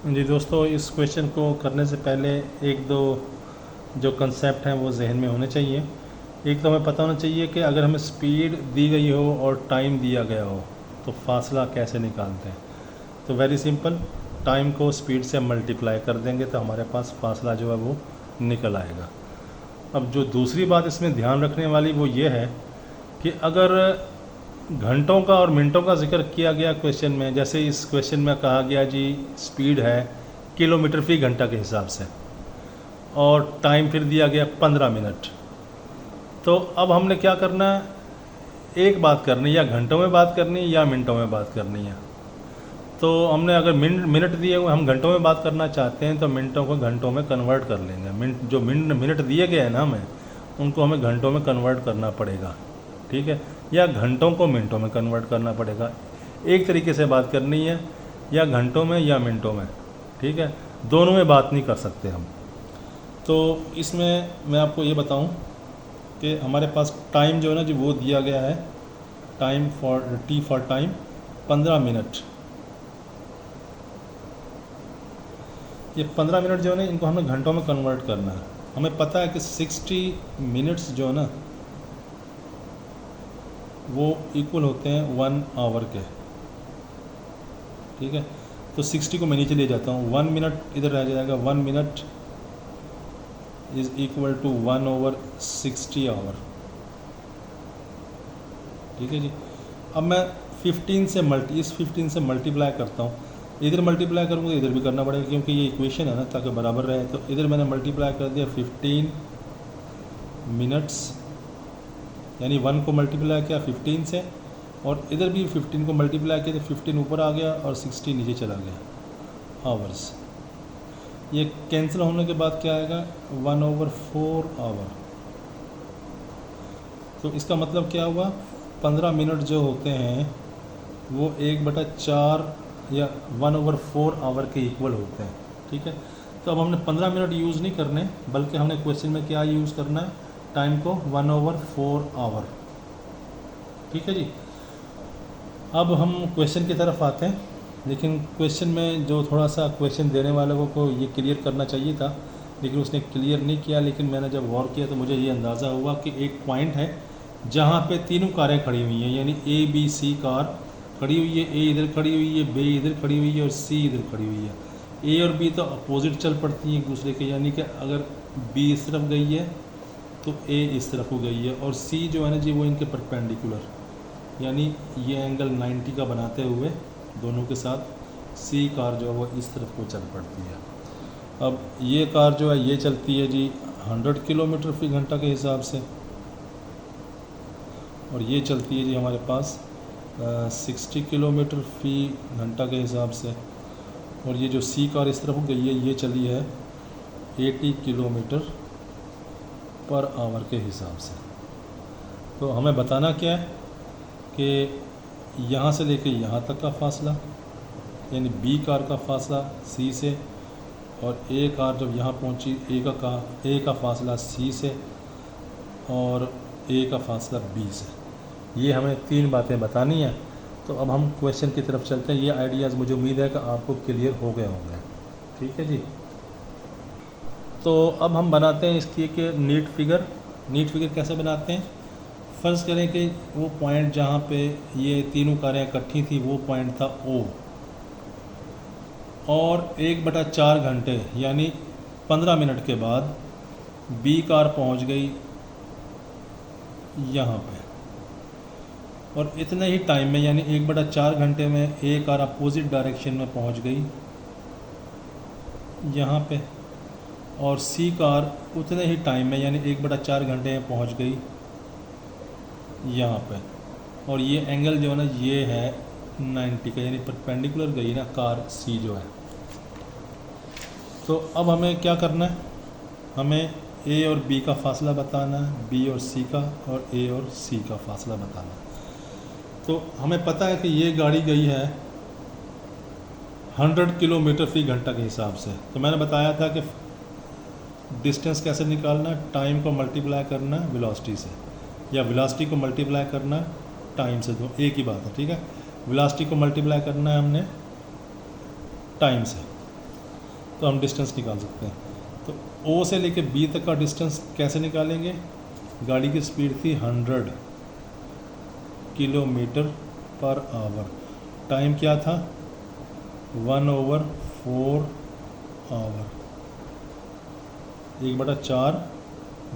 जी दोस्तों, इस क्वेश्चन को करने से पहले एक दो जो कंसेप्ट हैं वो जहन में होने चाहिए। एक तो हमें पता होना चाहिए कि अगर हमें स्पीड दी गई हो और टाइम दिया गया हो तो फासला कैसे निकालते हैं। तो वेरी सिंपल, टाइम को स्पीड से मल्टीप्लाई कर देंगे तो हमारे पास फासला जो है वो निकल आएगा। अब जो दूसरी बात इसमें ध्यान रखने वाली वो ये है कि अगर घंटों का और मिनटों का जिक्र किया गया क्वेश्चन में, जैसे इस क्वेश्चन में कहा गया जी स्पीड है किलोमीटर फी घंटा के हिसाब से और टाइम फिर दिया गया 15 मिनट। तो अब हमने क्या करना है, एक बात करनी, या घंटों में बात करनी या मिनटों में बात करनी है। तो हमने अगर मिनट दिए हुए, हम घंटों में बात करना चाहते हैं तो मिनटों को घंटों में कन्वर्ट कर लेंगे। जो मिनट दिए गए हैं ना हमें, उनको हमें घंटों में कन्वर्ट करना पड़ेगा, ठीक है, या घंटों को मिनटों में कन्वर्ट करना पड़ेगा। एक तरीके से बात करनी है, या घंटों में या मिनटों में, ठीक है, दोनों में बात नहीं कर सकते हम। तो इसमें मैं आपको ये बताऊं कि हमारे पास टाइम जो है ना जी वो दिया गया है, टाइम फॉर टाइम 15 मिनट। ये 15 मिनट जो है ना, इनको हमें घंटों में कन्वर्ट करना है। हमें पता है कि 60 मिनट्स जो है ना वो इक्वल होते हैं 1 आवर के, ठीक है। तो 60 को मैं नीचे ले जाता हूँ, 1 मिनट इधर रह जाएगा, 1 minute is equal to 1/60 hour, ठीक है जी। अब मैं 15 से इस 15 से मल्टीप्लाई करता हूँ। इधर मल्टीप्लाई करूँगा तो इधर भी करना पड़ेगा क्योंकि ये इक्वेशन है ना, ताकि बराबर रहे। तो इधर मैंने मल्टीप्लाई कर दिया 15 मिनट्स, यानी 1 को मल्टीप्लाई किया 15 से, और इधर भी 15 को मल्टीप्लाई किया तो 15 ऊपर आ गया और 60 नीचे चला गया, आवर्स। ये कैंसिल होने के बाद क्या आएगा, 1/4 आवर। तो इसका मतलब क्या हुआ, 15 मिनट जो होते हैं वो 1/4 या 1/4 आवर के इक्वल होते हैं, ठीक है। तो अब हमने 15 मिनट यूज़ नहीं करने, बल्कि हमने क्वेश्चन में क्या यूज़ करना है, टाइम को 1/4 आवर, ठीक है जी। अब हम क्वेश्चन की तरफ आते हैं, लेकिन क्वेश्चन में जो थोड़ा सा क्वेश्चन देने वाले को ये क्लियर करना चाहिए था, लेकिन उसने क्लियर नहीं किया। लेकिन मैंने जब गौर किया तो मुझे ये अंदाज़ा हुआ कि एक पॉइंट है जहाँ पे तीनों कारें खड़ी हुई हैं, यानी ABC कार खड़ी हुई है, A इधर खड़ी हुई है, B इधर खड़ी हुई है और C इधर खड़ी हुई है। A और B तो अपोजिट चल पड़ती हैं एक दूसरे के, यानी कि अगर B इस तरफ गई है तो A इस तरफ को गई है, और C जो है ना जी वो इनके परपेंडिकुलर, यानी ये एंगल 90 का बनाते हुए दोनों के साथ C कार जो है वो इस तरफ को चल पड़ती है। अब ये कार जो है ये चलती है जी 100 किलोमीटर फी घंटा के हिसाब से, और ये चलती है जी हमारे पास 60 किलोमीटर फी घंटा के हिसाब से, और ये जो C कार इस तरफ गई है ये चली है 80 किलोमीटर पर आवर के हिसाब से। तो हमें बताना क्या है कि यहाँ से लेके यहाँ तक का फासला, यानी B कार का फासला C से, और A कार जब यहाँ पहुँची A का फासला C से, और A का फासला B से। ये हमें 3 बातें बतानी है। तो अब हम क्वेश्चन की तरफ चलते हैं। ये आइडियाज़ मुझे उम्मीद है कि आपको क्लियर हो गए होंगे, ठीक है जी। तो अब हम बनाते हैं इसकी एक नीट फिगर कैसे बनाते हैं। फ़र्ज़ करें कि वो पॉइंट जहाँ पे ये तीनों कारें इकट्ठी थी वो पॉइंट था O, और 1/4 घंटे यानी 15 मिनट के बाद B कार पहुँच गई यहाँ पे, और इतने ही टाइम में यानी 1/4 घंटे में A कार अपोजिट डायरेक्शन में पहुँच गई यहाँ पे, और C कार उतने ही टाइम में यानी 1/4 घंटे में पहुँच गई यहाँ पे, और ये एंगल जो है ना ये है 90 का, यानी परपेंडिकुलर गई ना कार C जो है। तो अब हमें क्या करना है, हमें A और B का फासला बताना है, B और C का, और A और C का फासला बताना है। तो हमें पता है कि ये गाड़ी गई है 100 किलोमीटर फी घंटा के हिसाब से। तो मैंने बताया था कि डिस्टेंस कैसे निकालना है, टाइम को मल्टीप्लाई करना है वेलोसिटी से, या वेलोसिटी को मल्टीप्लाई करना है टाइम से, तो एक ही बात है, ठीक है। वेलोसिटी को मल्टीप्लाई करना है हमने टाइम से, तो हम डिस्टेंस निकाल सकते हैं। तो ओ से लेके बी तक का डिस्टेंस कैसे निकालेंगे? गाड़ी की स्पीड थी 100 किलोमीटर पर आवर, टाइम क्या था 1/4 आवर, 1/4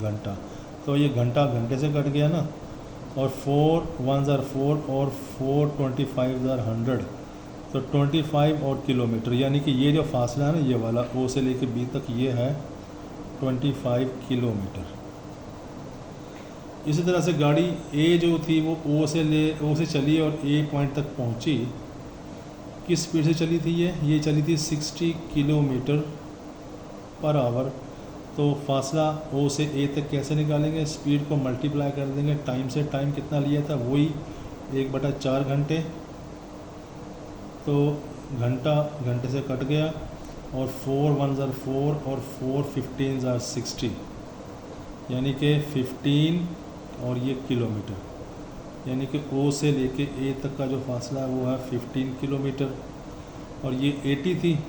घंटा। तो ये घंटा घंटे से कट गया ना, और 4 1s are 4 और 4 25s are 100, तो 25 और किलोमीटर, यानी कि ये जो फासला है ना, ये वाला ओ से लेके बी तक, ये है 25 किलोमीटर। इसी तरह से गाड़ी ए जो थी वो ओ से चली और ए पॉइंट तक पहुंची। किस स्पीड से चली थी ये चली थी 60 किलोमीटर पर आवर। तो फासला ओ से ए तक कैसे निकालेंगे? स्पीड को मल्टीप्लाई कर देंगे टाइम से। टाइम कितना लिया था? वही 1/4 घंटे। तो घंटा घंटे से कट गया, और 4 1s are 4 और 4 15s are 60, यानी कि 15 और ये किलोमीटर, यानी कि ओ से लेके ए तक का जो फासला है वो है 15 किलोमीटर। और ये 80 थी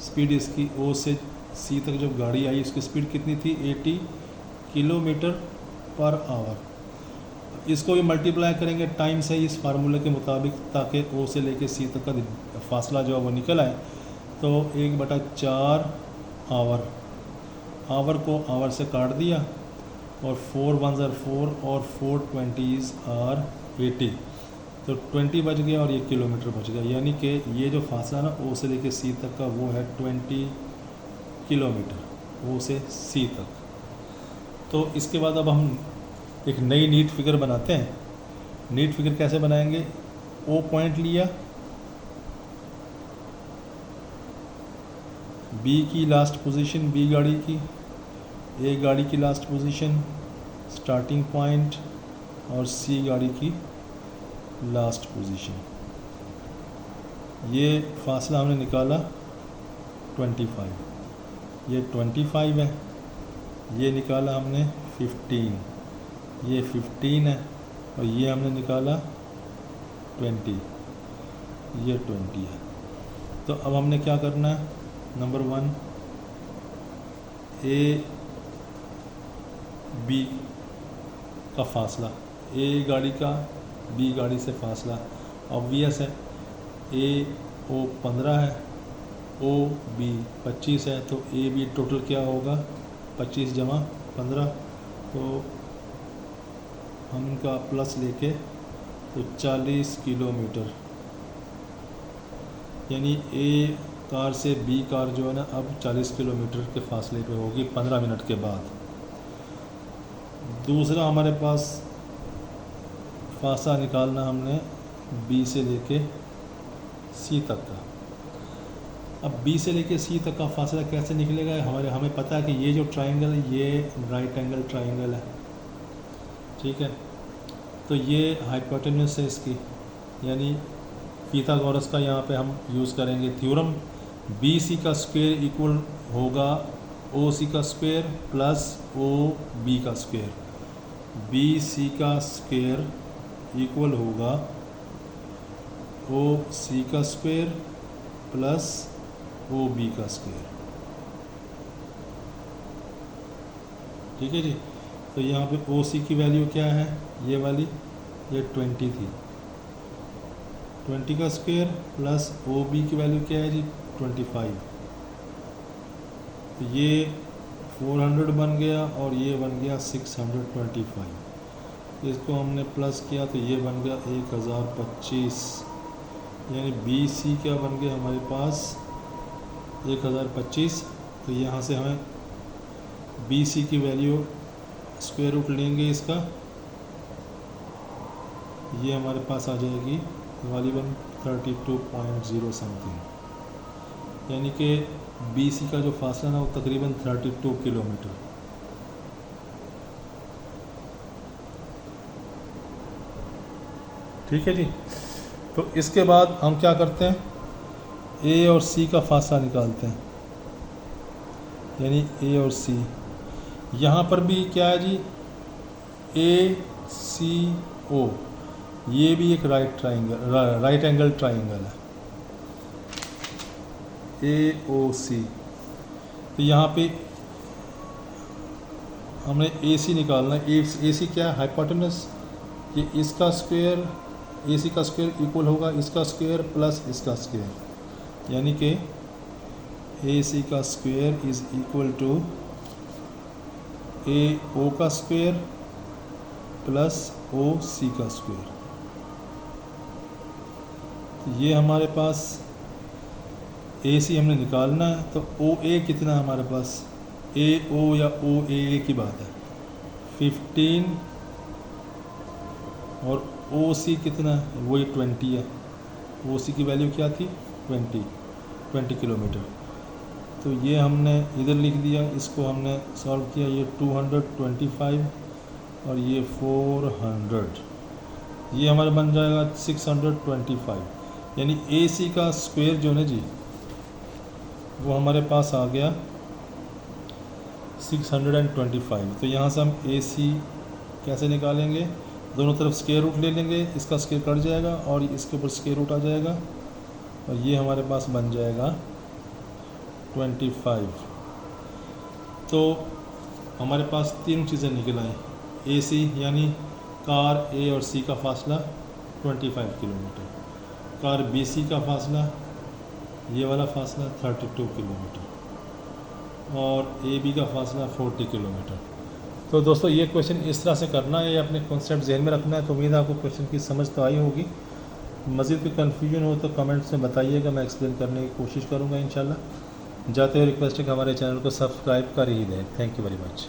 स्पीड इसकी। ओ से सी तक जो गाड़ी आई उसकी स्पीड कितनी थी? 80 किलोमीटर पर आवर। इसको भी मल्टीप्लाई करेंगे टाइम से इस फार्मूले के मुताबिक, ताकि ओ से लेके सी तक का फासला जो है वो निकल आए। तो 1/4 आवर, आवर को आवर से काट दिया, और 4 1s are 4 और 4 20s are 80, तो 20 बच गया और ये किलोमीटर बच गया। यानी कि ये जो फासला ना ओ से लेके सी तक का वो है 20 किलोमीटर, ओ से सी तक। तो इसके बाद अब हम एक नई नीट फिगर बनाते हैं। नीट फिगर कैसे बनाएंगे? ओ पॉइंट लिया, बी की लास्ट पोजीशन, बी गाड़ी की, ए गाड़ी की लास्ट पोजीशन स्टार्टिंग पॉइंट, और सी गाड़ी की लास्ट पोजीशन। ये फासला हमने निकाला 25, ये 25 है। ये निकाला हमने 15, ये 15 है। और ये हमने निकाला 20, ये 20 है। तो अब हमने क्या करना है? नंबर 1, ए बी का फासला, ए गाड़ी का बी गाड़ी से फासला ऑब्वियस है। ए ओ 15 है, ओ बी 25 है, तो ए बी टोटल क्या होगा? 25 जमा 15। तो हम इनका प्लस लेके तो 40 किलोमीटर, यानी ए कार से बी कार जो है ना अब 40 किलोमीटर के फासले पे होगी 15 मिनट के बाद। दूसरा हमारे पास फासला निकालना हमने बी से लेके सी तक का। अब बी से लेके सी तक का फासला कैसे निकलेगा? हमें पता है कि ये जो ट्राइंगल है ये राइट एंगल ट्राइंगल है, ठीक है। तो ये हाइपोटेन्यूस है इसकी, यानी पीथागोरस का यहाँ पे हम यूज़ करेंगे थ्योरम। बी सी का स्क्वायर इक्वल होगा ओ सी का स्क्वायर प्लस ओ बी का स्क्वायर। बी सी का स्क्वायर इक्वल होगा ओ सी का स्क्वायर प्लस ओ बी का स्क्वायर, ठीक है जी। तो यहाँ पे ओ सी की वैल्यू क्या है? ये वाली, ये 20 थी, 20 का स्क्वायर प्लस ओ बी की वैल्यू क्या है जी? 25। तो ये 400 बन गया और ये बन गया 625। इसको हमने प्लस किया तो ये बन गया 1025, यानी बी सी क्या बन गया हमारे पास? 1025। तो यहाँ से हमें बी सी की वैल्यू स्क्वायर रूट लेंगे इसका, ये हमारे पास आ जाएगी वाली 132.0 समथिंग, यानी कि बी सी का जो फासला ना वो तकरीबन 32 किलोमीटर। ठीक है जी। तो इसके बाद हम क्या करते हैं? ए और सी का फासला निकालते हैं, यानी ए और सी। यहाँ पर भी क्या है जी? ए सी ओ, ये भी एक राइट एंगल ट्राइंगल है। ए ओ सी, तो यहाँ पे हमने AC निकालना है। AC क्या है? हाइपोटेनस। ये इसका स्क्वायर, AC का स्क्वायर इक्वल होगा इसका स्क्वायर प्लस इसका स्क्वायर, यानी कि AC का square is equal to AO का स्क्वायर प्लस OC का स्क्वायर। ये हमारे पास AC हमने निकालना है, तो OA कितना है हमारे पास? AO या OAA की बात है 15, और OC कितना है? वही 20 है। OC की वैल्यू क्या थी? 20 किलोमीटर। तो ये हमने इधर लिख दिया, इसको हमने सॉल्व किया। ये 225 और ये 400, ये हमारा बन जाएगा 625। यानी AC का स्क्वायर जो है ना जी, वो हमारे पास आ गया 625। तो यहाँ से हम AC कैसे निकालेंगे? दोनों तरफ स्क्वायर रूट ले लेंगे, इसका स्क्वायर कट जाएगा और इसके ऊपर स्क्वायर रूट आ जाएगा, और ये हमारे पास बन जाएगा 25। तो हमारे पास तीन चीज़ें निकल आई। AC यानी कार A और C का फासला 25 किलोमीटर, कार BC का फासला, ये वाला फासला 32 किलोमीटर, और AB का फासला 40 किलोमीटर। तो दोस्तों ये क्वेश्चन इस तरह से करना है, ये अपने कॉन्सेप्ट जहन में रखना है। तो उम्मीद है आपको क्वेश्चन की समझ तो आई होगी। मज़ीद कोई कन्फ्यूजन हो तो कमेंट्स में बताइएगा, मैं एक्सप्लेन करने की कोशिश करूँगा इंशाल्लाह। जाते हुए रिक्वेस्ट है कि हमारे चैनल को सब्सक्राइब कर ही दें। Thank you very much.